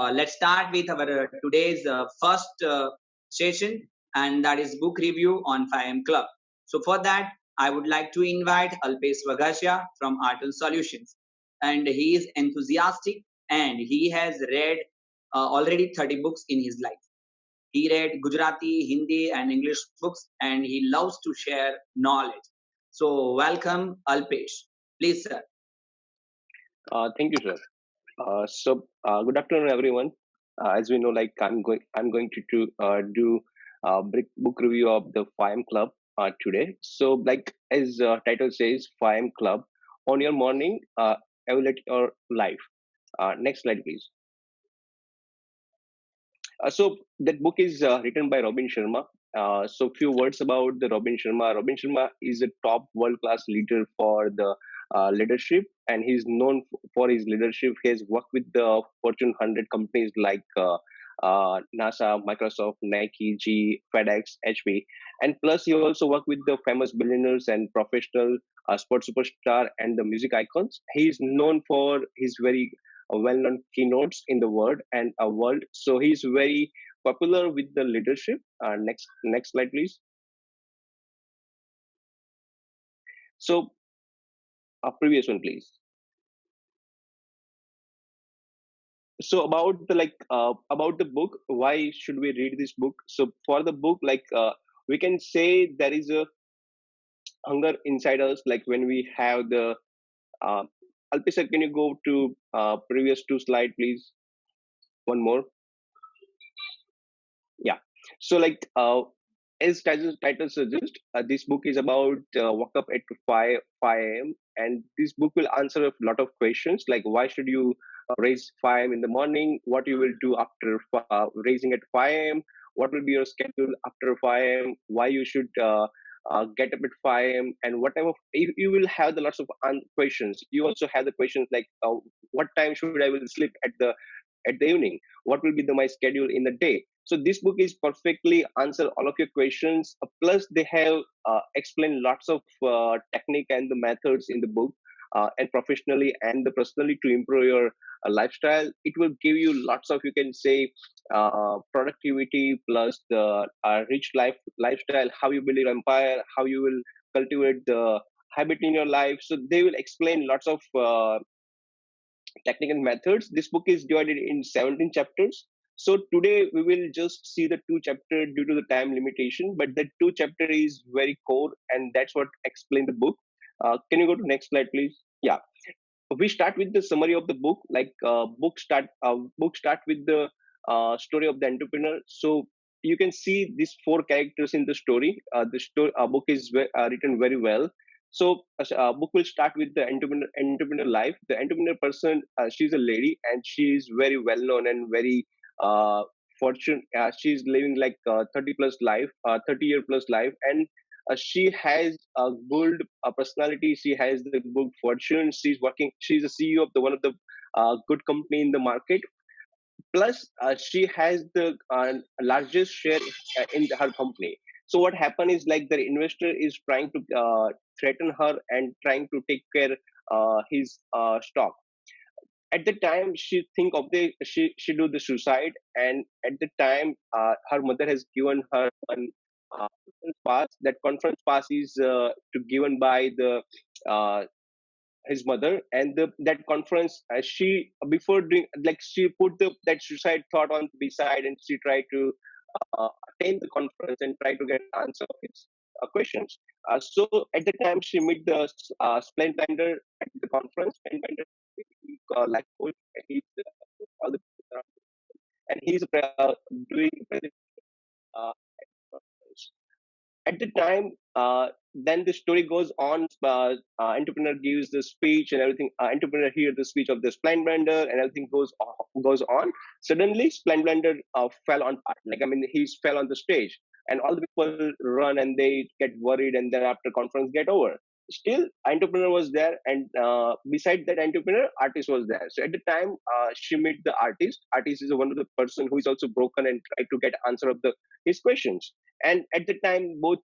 Let's start with our today's first session, and that is book review on 5M Club. So for that, I would like to invite Alpesh Vaghasiya from Art and Solutions, and he is enthusiastic and he has read already 30 books in his life. He read Gujarati, Hindi, and English books, and he loves to share knowledge. So welcome, Alpesh. Please, sir. Thank you, sir. Good afternoon, everyone. As we know, like I'm going to do book review of the 5M Club today. So, like as title says, 5M Club on your morning, evaluate your life. Next slide, please. So that book is written by Robin Sharma. Few words about the Robin Sharma. Robin Sharma is a top world-class leader for the leadership, and he's known for his leadership. He has worked with the Fortune 100 companies like NASA, Microsoft, Nike, G, FedEx, HP, and plus he also worked with the famous billionaires and professional sports superstar and the music icons. He is known for his very well-known keynotes in the world. So he's very popular with the leadership. Next slide, please. So, previous one, please. So about the book, why should we read this book? So for the book, we can say there is a hunger inside us, like when we have the uh, Alpesh sir, can you go to previous two slide, please? One more. Yeah. So as title suggests, this book is about wake up at 5 a.m. and this book will answer a lot of questions like why should you raise 5 a.m. in the morning, what you will do after raising at 5 a.m., what will be your schedule after 5 a.m., why you should get up at 5 a.m. and whatever. You will have the lots of questions. You also have the questions like what time should I will sleep at the evening, what will be my schedule in the day. So this book is perfectly answer all of your questions. Plus they have explained lots of technique and the methods in the book, and professionally and the personally to improve your lifestyle. It will give you lots of, you can say, productivity plus the rich lifestyle, how you build your empire, how you will cultivate the habit in your life. So they will explain lots of technical methods. This book is divided in 17 chapters. So today we will just see the two chapter due to the time limitation, but the two chapter is very core and that's what explain the book. Can you go to next slide, please? Yeah, we start with the summary of the book. Book start with the story of the entrepreneur. So you can see these four characters in the story. The story book is written very well. So book will start with the entrepreneur life. The entrepreneur person, she's a lady and she's very well known and very uh, fortune. She's living like 30 plus life, 30-year plus life, and she has a good personality. She has the good fortune. She's working. She's a CEO of the one of the good company in the market. Plus, she has the largest share in her company. So what happened is like the investor is trying to threaten her and trying to take care his stock. At the time, she think of the she do the suicide, and at the time, her mother has given her one conference pass. That conference pass is to given by the uh, his mother, and that conference she before doing like she put that suicide thought on beside, and she tried to attend the conference and try to get answer of his questions. So at the time she meet the Splendor at the conference, Splendor like coach, he's all the and he's doing uh, at the time. Then the story goes on. Entrepreneur gives the speech and everything. Entrepreneur hear the speech of the Splendor and everything goes on. Suddenly, Splendor fell on part. Like I mean, he fell on the stage, and all the people run and they get worried. And then after conference get over, still entrepreneur was there, and beside that entrepreneur, artist was there. So at the time, she met the artist. Artist is one of the person who is also broken and try to get answer of the his questions. And at the time both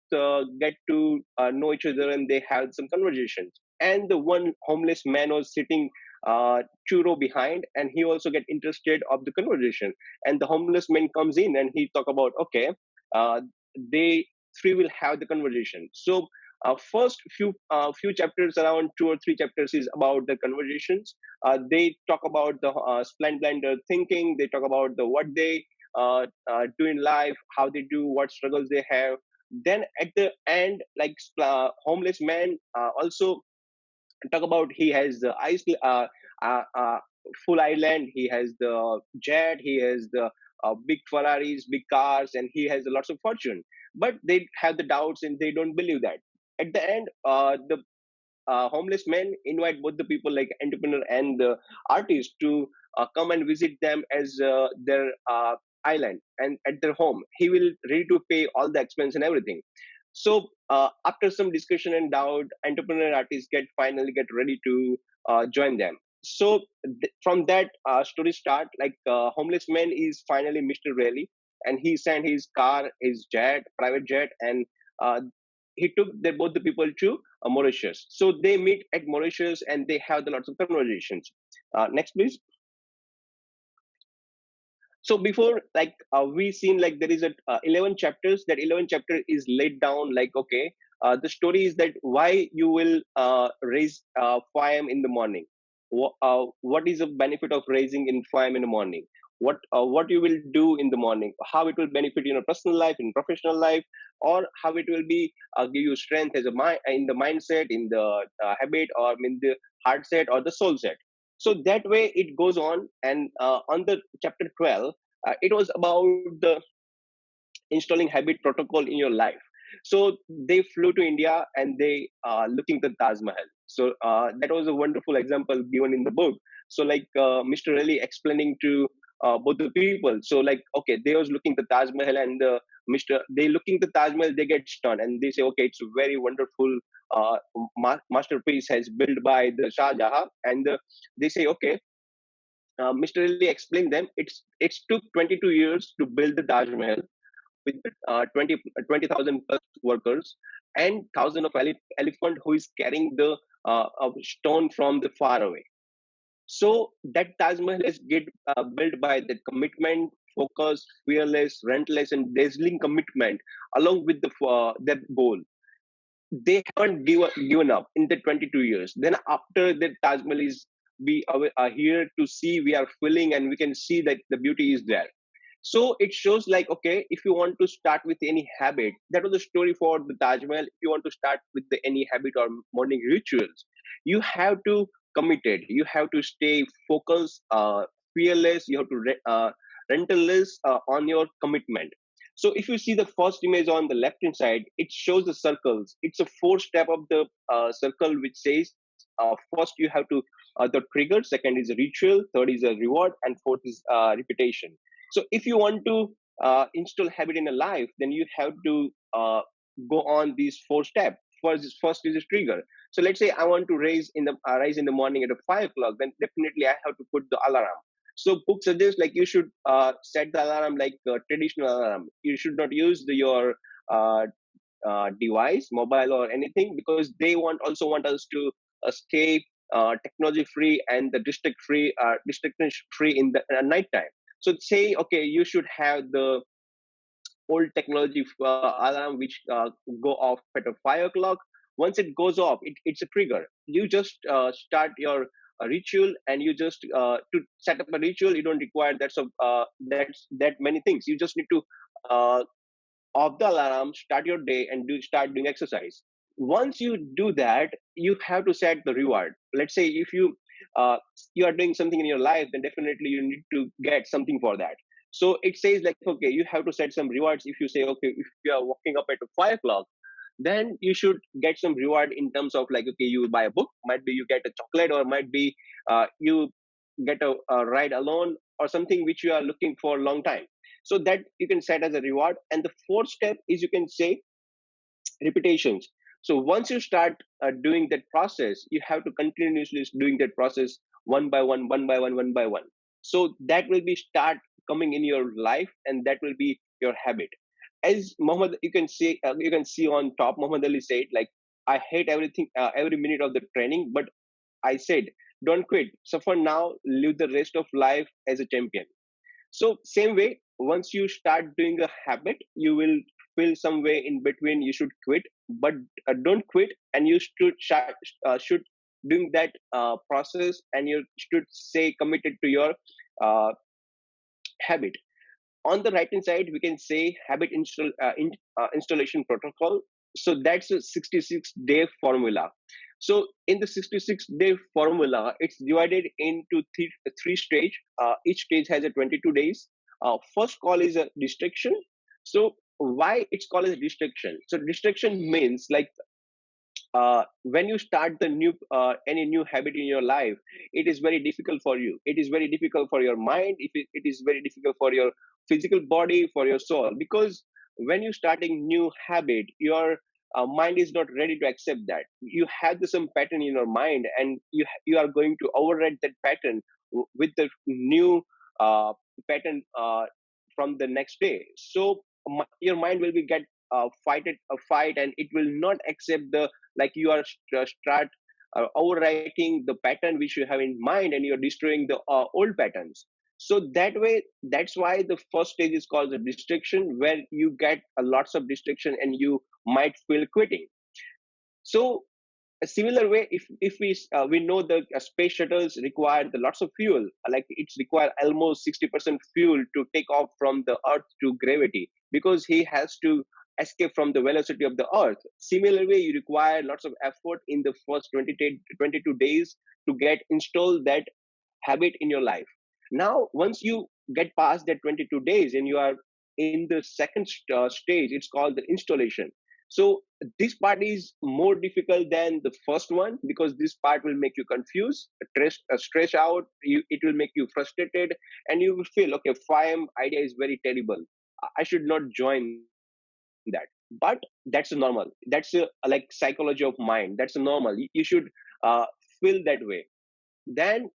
get to know each other and they have some conversations. And the one homeless man was sitting two row behind, and he also get interested of the conversation. And the homeless man comes in and he talk about, okay, uh, they three will have the conversation. So first few chapters, around 2 or 3 chapters, is about the conversations. They talk about the splendor thinking. They talk about the what they do in life, how they do, what struggles they have. Then at the end, like homeless man also talk about, he has the uh, uh, full island, he has the jet, he has the big Ferraris, big cars, and he has lots of fortune. But they have the doubts and they don't believe that. At the end, the homeless men invite both the people, like entrepreneur and the artist, to come and visit them as their island and at their home. He will ready to pay all the expense and everything. So after some discussion and doubt, entrepreneur artists get finally get ready to join them. So from that story start, like homeless man is finally Mr. Raleigh, and he sent his car, his jet, private jet, and uh, he took both the people to Mauritius. So they meet at Mauritius and they have the lots of conversations. Next, please. So before, like we seen, like there is a 11 chapters. That 11 chapter is laid down like, okay, the story is that why you will raise 5 a.m. in the morning. What is the benefit of raising in 5 a.m. in the morning? What you will do in the morning? How it will benefit in your personal life, in professional life, or how it will be give you strength as a mind, in the mindset, in the habit, or in the heart set or the soul set. So that way it goes on. And on the chapter 12, it was about the installing habit protocol in your life. So they flew to India and they looking at the Taj Mahal. So that was a wonderful example given in the book. So like Mr. Really explaining to both the people. So like, okay, they was looking at the Taj Mahal, and they looking at the Taj Mahal, they get stunned and they say, okay, it's a very wonderful masterpiece has built by the Shah Jahan. And they say, okay, Mr. Really explained them, it's took 22 years to build the Taj Mahal with 20,000 plus workers and thousand of elephant who is carrying the stone from the far away. So that Taj Mahal is built by the commitment, focus, fearless, relentless, and dazzling commitment, along with their goal. They haven't given up in the 22 years. Then after the Taj Mahal is, we are here to see, we are feeling, and we can see that the beauty is there. So it shows like, okay, if you want to start with any habit, that was the story for the Taj Mahal. If you want to start with any habit or morning rituals, you have to committed. You have to stay focused, fearless. You have to relentless on your commitment. So if you see the first image on the left hand side, it shows the circles. It's a 4 step of the circle which says first you have to the trigger, second is a ritual, third is a reward, and fourth is repetition. So if you want to install habit in a life, then you have to go on these 4 steps. First is a trigger. So let's say I want to rise in the morning at 5 o'clock. Then definitely I have to put the alarm. So book suggests like you should set the alarm like a traditional alarm. You should not use your uh, device, mobile or anything, because they also want us to stay technology free and the distraction free in the night time. So say, okay, you should have the old technology alarm which go off at 5 o'clock. Once it goes off, it's a trigger. You just start your ritual, and you just to set up a ritual, you don't require that many things. You just need to uh, off the alarm, start your day, and start doing exercise. Once you do that, you have to set the reward. Let's say if uh, you are doing something in your life, then definitely you need to get something for that. So it says like, okay, you have to set some rewards. If you say, okay, if you are waking up at 5 o'clock, then you should get some reward in terms of like, okay, you buy a book, might be you get a chocolate, or might be you get a ride alone, or something which you are looking for a long time. So that you can set as a reward. And the fourth step is, you can say, repetitions. So once you start doing that process, you have to continuously doing that process one by one, one by one, one by one. So that will be start coming in your life, and that will be your habit. As Muhammad, you can see on top, Muhammad Ali said like, I hate everything, every minute of the training, but I said don't quit. Suffer now, live the rest of life as a champion. So same way, once you start doing a habit, you will feel some way in between you should quit, but don't quit, and you should doing that process, and you should stay committed to your uh, habit. On the right hand side, we can say installation protocol. So that's a 66-day formula. So in the 66-day formula, it's divided into three stage. Each stage has a 22 days. First call is a distraction. So why it's called as distraction? So distraction means like when you start the new any new habit in your life, it is very difficult for you, it is very difficult for your mind, it is very difficult for your physical body, for your soul, because when you starting new habit, your mind is not ready to accept that you have the some pattern in your mind, and you are going to override that pattern with the new uh, pattern from the next day. So your mind will be get a fight, and it will not accept the, like you are start overwriting the pattern which you have in mind, and you're destroying the old patterns. So that way, that's why the first stage is called the distraction, where you get a lots of distraction and you might feel quitting. So a similar way, if we know the space shuttles require the lots of fuel, like it's require almost 60% fuel to take off from the earth to gravity, because he has to escape from the velocity of the earth. Similar way, you require lots of effort in the first 22 days to get installed that habit in your life. Now once you get past that 22 days and you are in the second stage, it's called the installation. So this part is more difficult than the first one, because this part will make you confused, stress out, it will make you frustrated, and you will feel, okay, 5am idea is very terrible, I should not join that. But that's a normal, that's a like psychology of mind, that's a normal, you should uh, feel that way. Then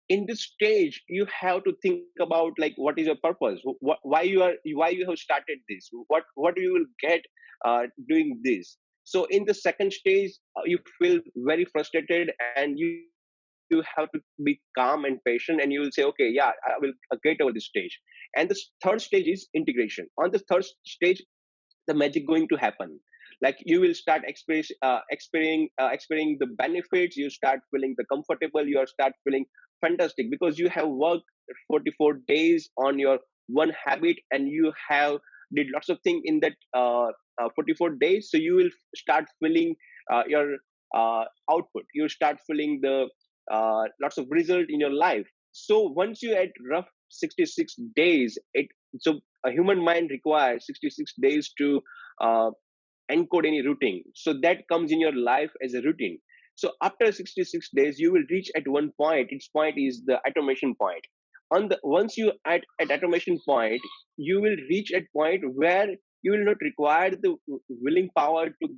in this stage you have to think about like what is your purpose, why you have started this, what you will get doing this. So in the second stage, you feel very frustrated, and you have to be calm and patient, and you will say, okay, yeah, I will get over this stage. And the third stage is integration. On the third stage, the magic going to happen, like you will start experiencing the benefits, you start feeling the comfortable, you start feeling fantastic, because you have worked 44 days on your one habit, and you have did lots of things in that 44 days. So you will start feeling your output, you start feeling the lots of result in your life. So once you at rough 66 days, it so a human mind requires 66 days to uh, encode any routine. So that comes in your life as a routine. So after 66 days, you will reach at one point. Its point is the automation point. On the once you at automation point, you will reach at point where you will not require the willing power to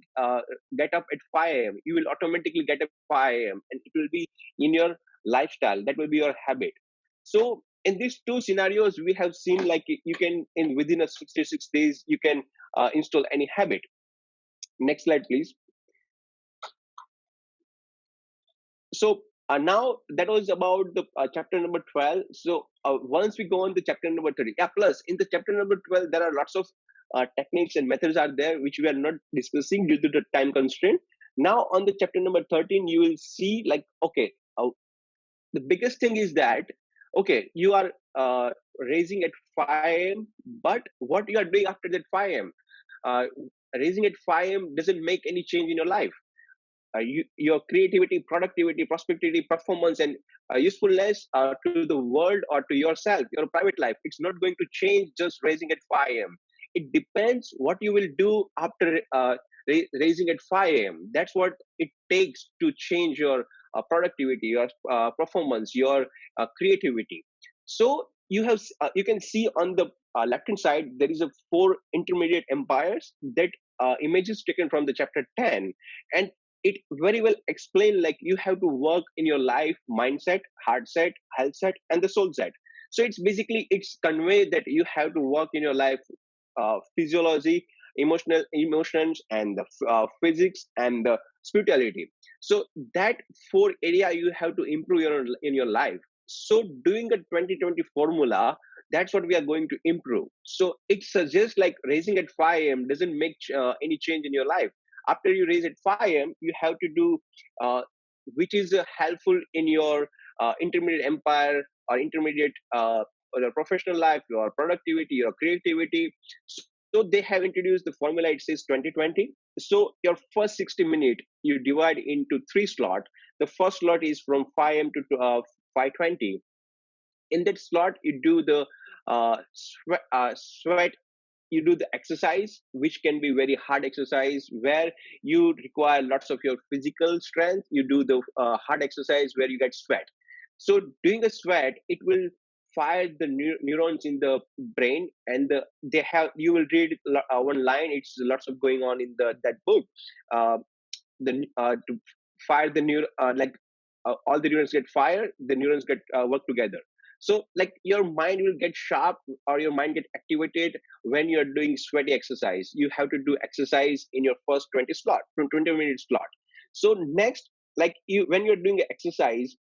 get up at 5 a.m. You will automatically get up 5 a.m. and it will be in your lifestyle. That will be your habit. So in these two scenarios, we have seen like you can in within a 66 days you can install any habit. Next slide, please. So now that was about the chapter number 12. So once we go on the chapter number 30, yeah, plus in the chapter number 12, there are lots of techniques and methods are there, which we are not discussing due to the time constraint. Now on the chapter number 13, you will see like, okay, the biggest thing is that, okay, you are raising at 5 a.m., but what you are doing after that 5 a.m.? Uh, Raising at 5 a.m. doesn't make any change in your life. Your creativity, productivity, prosperity, performance, and usefulness to the world or to yourself, your private life, it's not going to change just raising at 5 a.m. It depends what you will do after raising at 5 a.m. That's what it takes to change your productivity, your performance, your creativity. So you can see on the left hand side there is a four intermediate empires that images taken from the chapter 10, and it very well explain like you have to work in your life mindset, heart set, health set, and the soul set. So it's basically it's convey that you have to work in your life physiology, emotional emotions, and the physics and the spirituality. So that four area you have to improve in your life. So doing a 2020 formula, that's what we are going to improve. So it suggests like raising at 5 a.m. doesn't make any change in your life. After you raise at 5 a.m., you have to do uh, which is helpful in your intermediate empire or intermediate or your professional life, your productivity, your creativity. So they have introduced the formula. It says 2020. So your first 60 minutes you divide into three slots. The first slot is from 5 a.m. to 5:20. In that slot, you do the sweat, you do the exercise, which can be very hard exercise where you require lots of your physical strength. You do the hard exercise where you get sweat. So doing a sweat, it will fire the neurons in the brain, and they have, you will read one line. It's lots of going on in that book. uh, to fire the all the neurons get fired, the neurons get work together. So like your mind will get sharp or your mind get activated when you're doing sweaty exercise. You have to do exercise in your first 20 slot, from 20-minute slot. So next, like you, when you're doing exercise,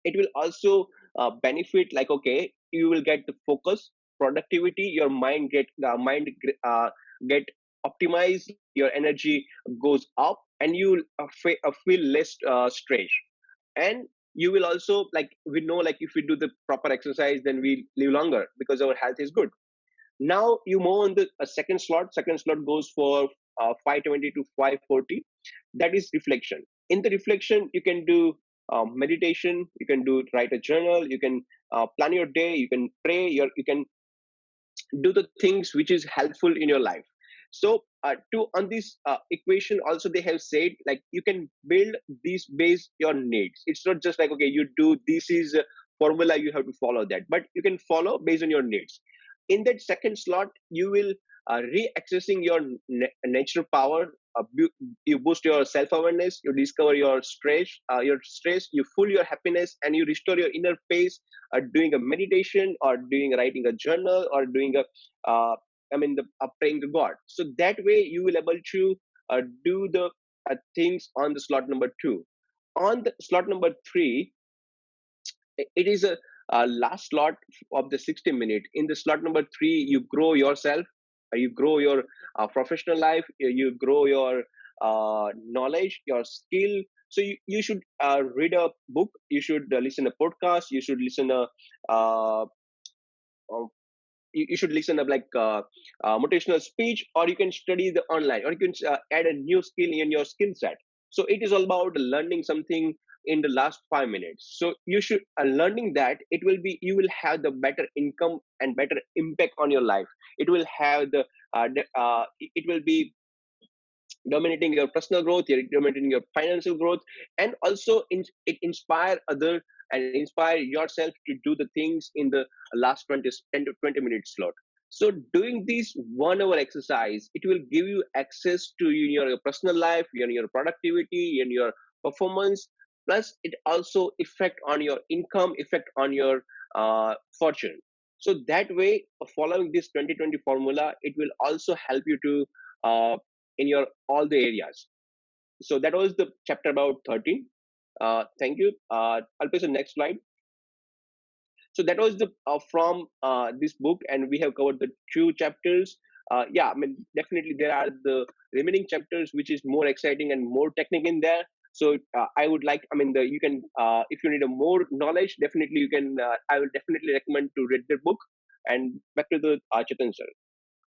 it will also benefit, like okay, you will get the focus, productivity, your mind get optimized, your energy goes up, and you will feel less stress. And you will also, like we know, like if we do the proper exercise, then we live longer because our health is good. Now you move on the second slot. Second slot goes for 5:20 to 5:40. That is reflection. In the reflection, you can do meditation. You can do write a journal. You can plan your day. You can pray. You can do the things which is helpful in your life. So to on this equation also, they have said like you can build these based your needs. It's not just like okay, you do this is a formula, you have to follow that, but you can follow based on your needs. In that second slot, you will re-accessing your natural power. You boost your self-awareness, you discover your stress, you full your happiness, and you restore your inner peace, doing a meditation or doing writing a journal or doing a praying to God. So that way you will able to do the things on the slot number two. On the slot number three, it is a last slot of the 60 minute. In the slot number three, you grow yourself, you grow your professional life, you grow your knowledge, your skill. So you should read a book, you should listen a podcast, you should listen a uh, you should listen up like motivational speech, or you can study the online, or you can add a new skill in your skill set. So it is all about learning something in the last 5 minutes. So you should learning that, it will be, you will have the better income and better impact on your life. It will have it will be dominating your personal growth, you're dominating your financial growth, and also it inspire other and inspire yourself to do the things in the last 10 to 20 minutes slot. So doing this 1 hour exercise, it will give you access to your personal life, your productivity, and your performance. Plus, it also effect on your income, effect on your fortune. So that way, following this 2020 formula, it will also help you to in your all the areas. So that was the chapter about 13. Thank you. I'll place the next slide. So that was the from this book, and we have covered the two chapters. Yeah, I mean definitely there are the remaining chapters which is more exciting and more technical in there. So I would like, I mean, you can if you need a more knowledge, definitely you can. I will definitely recommend to read the book. And back to the Chetan sir.